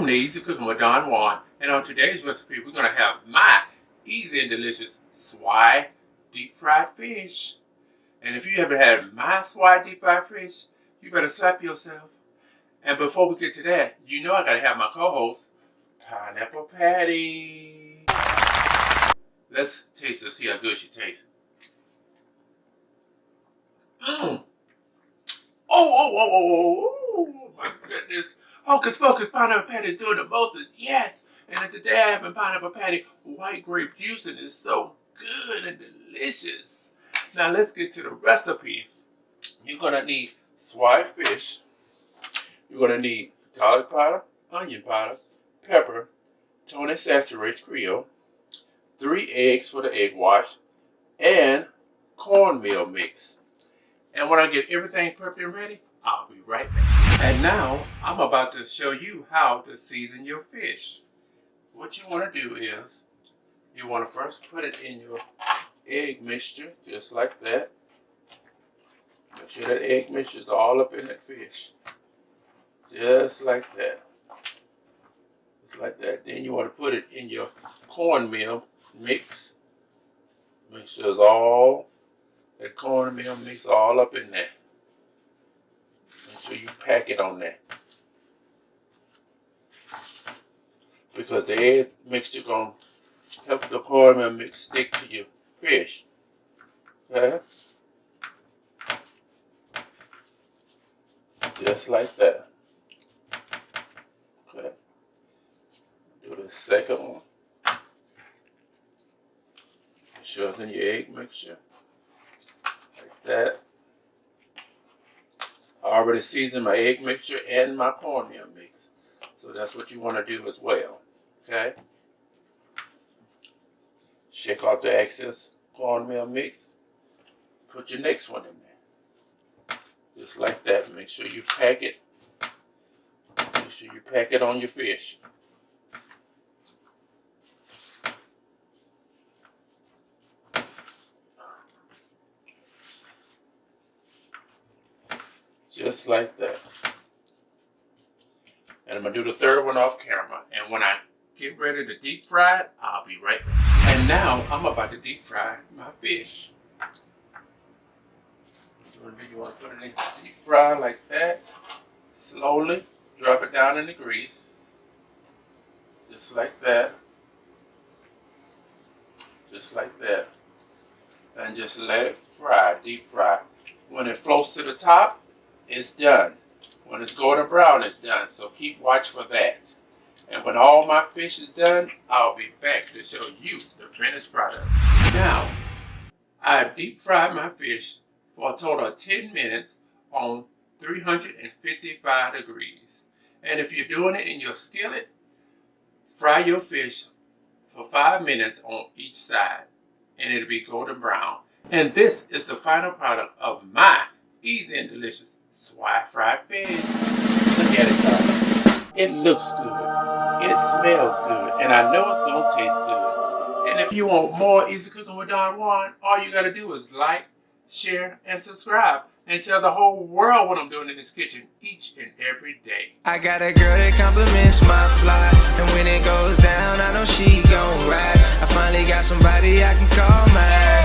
Welcome to Easy Cooking with Don Juan, and on today's recipe we're going to have my easy and delicious swai deep fried fish. And if you haven't had my swai deep fried fish, you better slap yourself. And before we get to that, you know I got to have my co-host, Pineapple Patty. Let's taste it, see how good she tastes. Oh, my goodness. Hocus Pocus Pineapple Patty is doing the mostest, yes. And then today I have in Pineapple Patty white grape juice, and it's so good and delicious. Now let's get to the recipe. You're going to need swai fish. You're going to need garlic powder, onion powder, pepper, Tony Saserache Creole, 3 eggs for the egg wash, and cornmeal mix. And when I get everything prepped and ready, I'll be right back. And now, I'm about to show you how to season your fish. What you want to do is, you want to first put it in your egg mixture, just like that. Make sure that egg mixture is all up in that fish. Just like that. Just like that. Then you want to put it in your cornmeal mix. Make sure it's all, that cornmeal mix all up in there. Make sure you pack it on there. Because the egg mixture gonna help the cornmeal mix stick to your fish. Okay? Just like that. Okay. Do the second one. Make sure it's in your egg mixture. Like that. I already seasoned my egg mixture and my cornmeal mix. So that's what you want to do as well. Okay? Shake off the excess cornmeal mix. Put your next one in there. Just like that. Make sure you pack it. Make sure you pack it on your fish. Just like that. And I'm going to do the third one off camera. And when I get ready to deep fry it, I'll be right back. And now I'm about to deep fry my fish. What you want to put it in deep fry like that. Slowly drop it down in the grease. Just like that. Just like that. And just let it fry, deep fry. When it floats to the top, it's done. When it's golden brown, it's done. So keep watch for that. And when all my fish is done, I'll be back to show you the finished product. Now, I deep fried my fish for a total of 10 minutes on 355 degrees. And if you're doing it in your skillet, fry your fish for 5 minutes on each side. And it'll be golden brown. And this is the final product of my easy and delicious swai fried fish. Look at it, guys. It looks good. It smells good. And I know it's going to taste good. And if you want more Easy Cooking with Don Juan, all you got to do is like, share, and subscribe. And tell the whole world what I'm doing in this kitchen each and every day. I got a girl that compliments my fly, and when it goes down, I know she gon' ride. I finally got somebody I can call mine.